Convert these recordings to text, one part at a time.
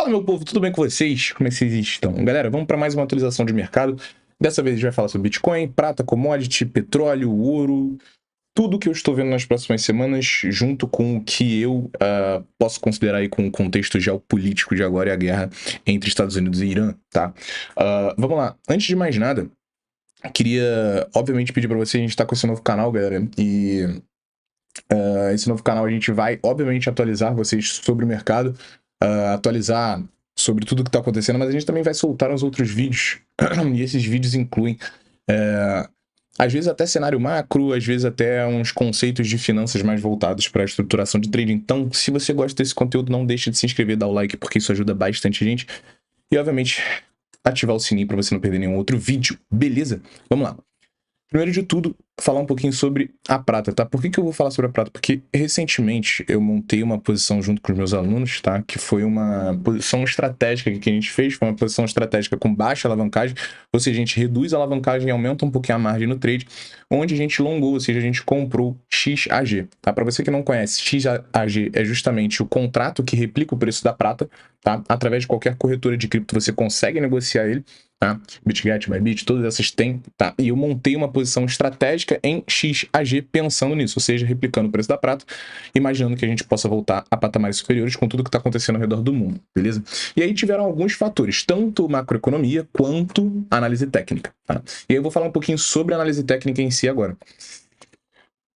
Fala, meu povo, tudo bem com vocês? Como é que vocês estão? Galera, vamos para mais uma atualização de mercado. Dessa vez a gente vai falar sobre Bitcoin, prata, commodity, petróleo, ouro, tudo que eu estou vendo nas próximas semanas, junto com o que eu posso considerar aí com o contexto geopolítico de agora e a guerra entre Estados Unidos e Irã, tá? Vamos lá. Antes de mais nada, queria, obviamente, pedir para vocês, a gente está com esse novo canal, galera, e esse novo canal a gente vai, obviamente, atualizar vocês sobre o mercado, atualizar sobre tudo que está acontecendo, mas a gente também vai soltar uns outros vídeos, e esses vídeos incluem, às vezes até cenário macro, às vezes até uns conceitos de finanças mais voltados para a estruturação de trading. Então, se você gosta desse conteúdo, não deixe de se inscrever, dar o like, porque isso ajuda bastante gente. E, obviamente, ativar o sininho para você não perder nenhum outro vídeo, beleza? Vamos lá. Primeiro de tudo, falar um pouquinho sobre a prata, tá? Por que eu vou falar sobre a prata? Porque recentemente eu montei uma posição junto com os meus alunos, tá? Que foi uma posição estratégica que a gente fez, foi uma posição estratégica com baixa alavancagem, ou seja, a gente reduz a alavancagem e aumenta um pouquinho a margem no trade, onde a gente longou, ou seja, a gente comprou XAG, tá? Para você que não conhece, XAG é justamente o contrato que replica o preço da prata, tá? Através de qualquer corretora de cripto você consegue negociar ele, tá? BitGet, Bybit, todas essas tem, tá? E eu montei uma posição estratégica em XAG pensando nisso, ou seja, replicando o preço da prata, imaginando que a gente possa voltar a patamares superiores com tudo que está acontecendo ao redor do mundo, beleza? E aí tiveram alguns fatores, tanto macroeconomia quanto análise técnica, tá? E aí eu vou falar um pouquinho sobre a análise técnica em si agora.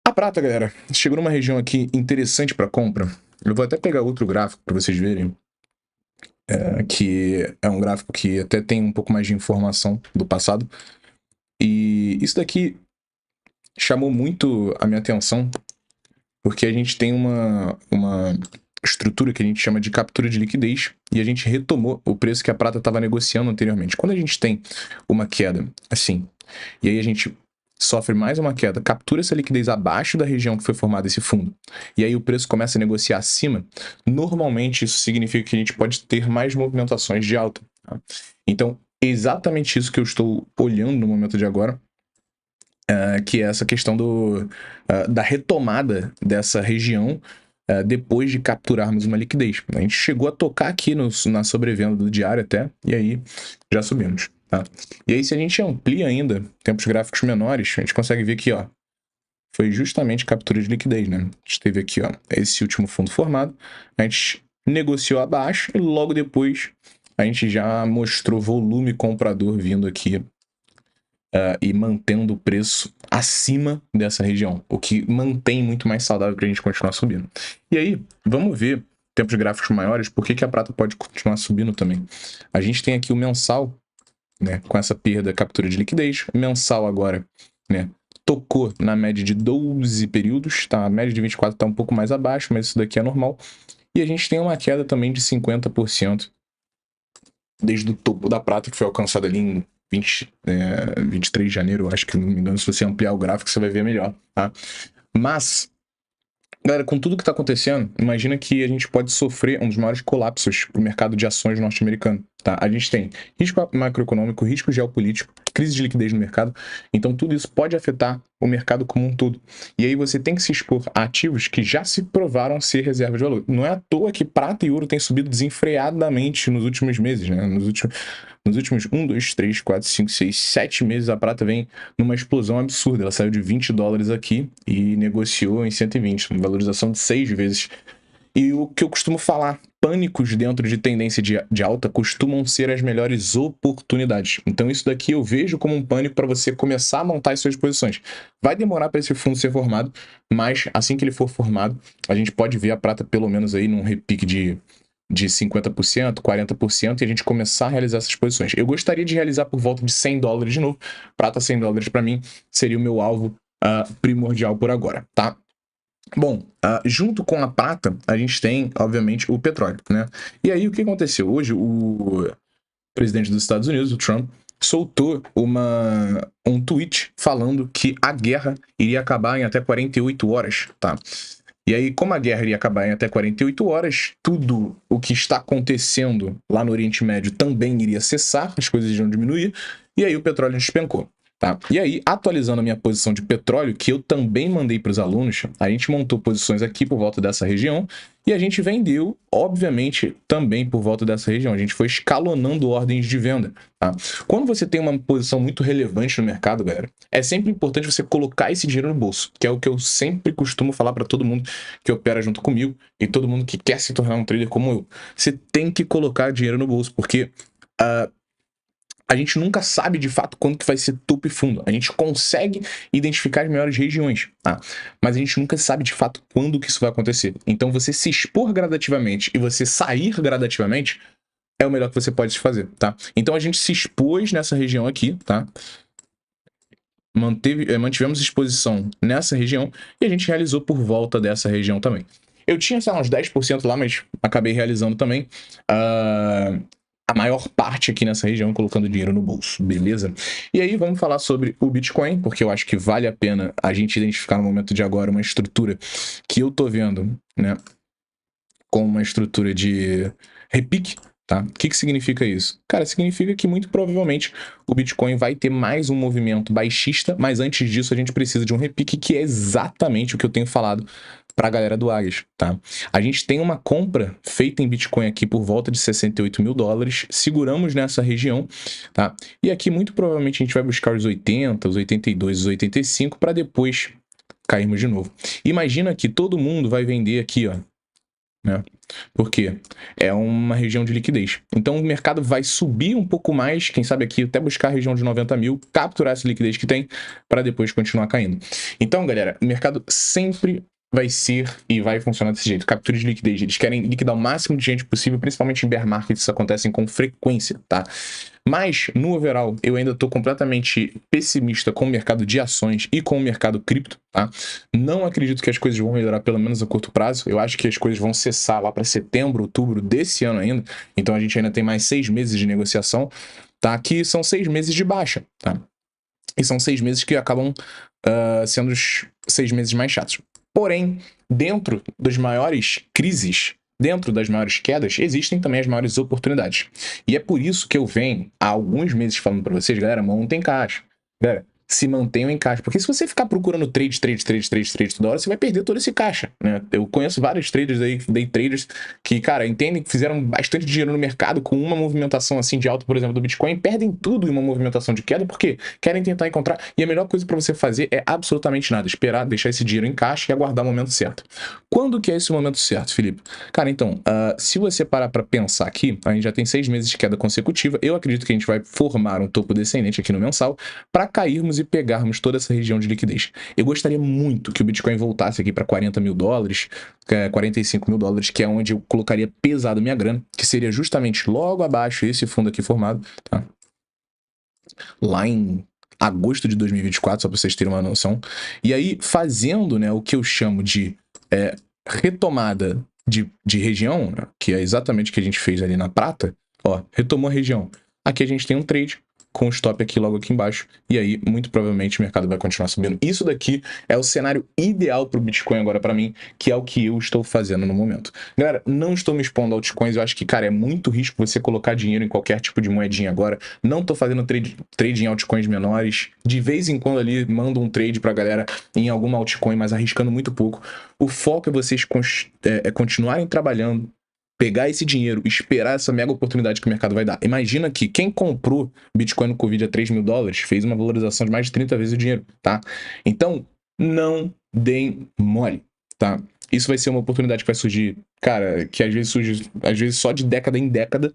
A prata, galera, chegou numa região aqui interessante para compra. Eu vou até pegar outro gráfico para vocês verem, que é um gráfico que até tem um pouco mais de informação do passado. E isso daqui chamou muito a minha atenção, porque a gente tem uma estrutura que a gente chama de captura de liquidez, e a gente retomou o preço que a prata estava negociando anteriormente. Quando a gente tem uma queda assim, e aí a gente sofre mais uma queda, captura essa liquidez abaixo da região que foi formada esse fundo, e aí o preço começa a negociar acima, normalmente isso significa que a gente pode ter mais movimentações de alta, tá? Então, exatamente isso que eu estou olhando no momento de agora, que é essa questão da retomada dessa região depois de capturarmos uma liquidez. A gente chegou a tocar aqui na sobrevenda do diário até, e aí já subimos. Tá? E aí, se a gente amplia ainda tempos gráficos menores, a gente consegue ver que, ó, foi justamente captura de liquidez, né? A gente teve aqui, ó, esse último fundo formado, a gente negociou abaixo e logo depois a gente já mostrou volume comprador vindo aqui e mantendo o preço acima dessa região, o que mantém muito mais saudável para a gente continuar subindo. E aí, vamos ver tempos gráficos maiores, por que a prata pode continuar subindo também. A gente tem aqui o mensal, né, com essa perda, captura de liquidez. O mensal agora, né, tocou na média de 12 períodos, tá? A média de 24 está um pouco mais abaixo, mas isso daqui é normal. E a gente tem uma queda também de 50% desde o topo da prata, que foi alcançada ali em 23 de janeiro, acho que, não me engano, se você ampliar o gráfico, você vai ver melhor, tá? Mas, galera, com tudo que está acontecendo, imagina que a gente pode sofrer um dos maiores colapsos para o mercado de ações norte-americano, tá? A gente tem risco macroeconômico, risco geopolítico, crise de liquidez no mercado, então tudo isso pode afetar o mercado como um todo. E aí você tem que se expor a ativos que já se provaram ser reservas de valor. Não é à toa que prata e ouro têm subido desenfreadamente nos últimos meses, né? Nos últimos 1, 2, 3, 4, 5, 6, 7 meses, a prata vem numa explosão absurda. Ela saiu de $20 aqui e negociou em 120, uma valorização de 6 vezes. E o que eu costumo falar, pânicos dentro de tendência de alta costumam ser as melhores oportunidades. Então isso daqui eu vejo como um pânico para você começar a montar as suas posições. Vai demorar para esse fundo ser formado, mas assim que ele for formado, a gente pode ver a prata pelo menos aí num repique de 50%, 40%, e a gente começar a realizar essas posições. Eu gostaria de realizar por volta de $100 de novo. Prata $100 para mim seria o meu alvo primordial por agora, tá? Bom, junto com a prata, a gente tem, obviamente, o petróleo, né? E aí, o que aconteceu? Hoje, o presidente dos Estados Unidos, o Trump, soltou um tweet falando que a guerra iria acabar em até 48 horas, tá? E aí, como a guerra iria acabar em até 48 horas, tudo o que está acontecendo lá no Oriente Médio também iria cessar, as coisas iriam diminuir, e aí o petróleo despencou. Tá? E aí, atualizando a minha posição de petróleo, que eu também mandei para os alunos, a gente montou posições aqui por volta dessa região e a gente vendeu, obviamente, também por volta dessa região. A gente foi escalonando ordens de venda. Tá? Quando você tem uma posição muito relevante no mercado, galera, é sempre importante você colocar esse dinheiro no bolso, que é o que eu sempre costumo falar para todo mundo que opera junto comigo e todo mundo que quer se tornar um trader como eu. Você tem que colocar dinheiro no bolso, porque a gente nunca sabe de fato quando que vai ser topo e fundo. A gente consegue identificar as melhores regiões, tá? Mas a gente nunca sabe de fato quando que isso vai acontecer. Então você se expor gradativamente e você sair gradativamente é o melhor que você pode fazer, tá? Então a gente se expôs nessa região aqui, tá? Mantivemos exposição nessa região e a gente realizou por volta dessa região também. Eu tinha, sei lá, uns 10% lá, mas acabei realizando também a maior parte aqui nessa região, colocando dinheiro no bolso, beleza? E aí vamos falar sobre o Bitcoin, porque eu acho que vale a pena a gente identificar no momento de agora uma estrutura que eu tô vendo, né, com uma estrutura de repique. Tá? O que significa isso? Cara, significa que muito provavelmente o Bitcoin vai ter mais um movimento baixista, mas antes disso a gente precisa de um repique, que é exatamente o que eu tenho falado para a galera do Águias, tá? A gente tem uma compra feita em Bitcoin aqui por volta de 68 mil dólares, seguramos nessa região, tá? E aqui muito provavelmente a gente vai buscar os 80, os 82, os 85 para depois cairmos de novo. Imagina que todo mundo vai vender aqui, ó, né? Porque é uma região de liquidez. Então o mercado vai subir um pouco mais, quem sabe aqui até buscar a região de 90 mil, capturar essa liquidez que tem, para depois continuar caindo. Então, galera, o mercado sempre vai ser e vai funcionar desse jeito. Captura de liquidez. Eles querem liquidar o máximo de gente possível, principalmente em bear market, isso acontece com frequência, tá? Mas, no overall, eu ainda estou completamente pessimista com o mercado de ações e com o mercado cripto, tá? Não acredito que as coisas vão melhorar, pelo menos a curto prazo. Eu acho que as coisas vão cessar lá para setembro, outubro desse ano ainda. Então a gente ainda tem mais 6 meses de negociação, tá? Que são 6 meses de baixa, tá? E são 6 meses que acabam sendo os 6 meses mais chatos. Porém, dentro das maiores crises, dentro das maiores quedas, existem também as maiores oportunidades. E é por isso que eu venho há alguns meses falando para vocês, galera, montem caixa. Galera, se mantenham em caixa. Porque se você ficar procurando trade toda hora, você vai perder todo esse caixa, né? Eu conheço vários traders aí, day traders, que, cara, entendem que fizeram bastante dinheiro no mercado com uma movimentação assim de alta, por exemplo, do Bitcoin, perdem tudo em uma movimentação de queda, porque querem tentar encontrar. E a melhor coisa para você fazer é absolutamente nada. Esperar, deixar esse dinheiro em caixa e aguardar o momento certo. Quando que é esse momento certo, Felipe? Cara, então, se você parar para pensar aqui, a gente já tem 6 meses de queda consecutiva. Eu acredito que a gente vai formar um topo descendente aqui no mensal para cairmos e pegarmos toda essa região de liquidez. Eu gostaria muito que o Bitcoin voltasse aqui para 40 mil dólares, 45 mil dólares, que é onde eu colocaria pesado minha grana, que seria justamente logo abaixo esse fundo aqui formado, tá? Lá em agosto de 2024, só para vocês terem uma noção. E aí, fazendo, né, o que eu chamo de retomada de região, né, que é exatamente o que a gente fez ali na prata, ó, retomou a região. Aqui a gente tem um trade com o stop aqui logo aqui embaixo, e aí muito provavelmente o mercado vai continuar subindo. Isso daqui é o cenário ideal para o Bitcoin agora para mim, que é o que eu estou fazendo no momento. Galera, não estou me expondo a altcoins, eu acho que, cara, é muito risco você colocar dinheiro em qualquer tipo de moedinha agora. Não estou fazendo trade em altcoins menores, de vez em quando ali mando um trade para a galera em alguma altcoin, mas arriscando muito pouco. O foco é vocês continuarem trabalhando, pegar esse dinheiro, esperar essa mega oportunidade que o mercado vai dar. Imagina que quem comprou Bitcoin no Covid a 3 mil dólares fez uma valorização de mais de 30 vezes o dinheiro, tá? Então, não deem mole, tá? Isso vai ser uma oportunidade que vai surgir, cara, que às vezes surge, às vezes só de década em década,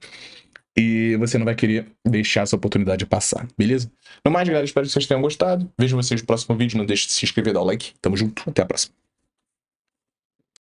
e você não vai querer deixar essa oportunidade passar, beleza? No mais, galera, espero que vocês tenham gostado. Vejo vocês no próximo vídeo. Não deixe de se inscrever e dar o like. Tamo junto. Até a próxima.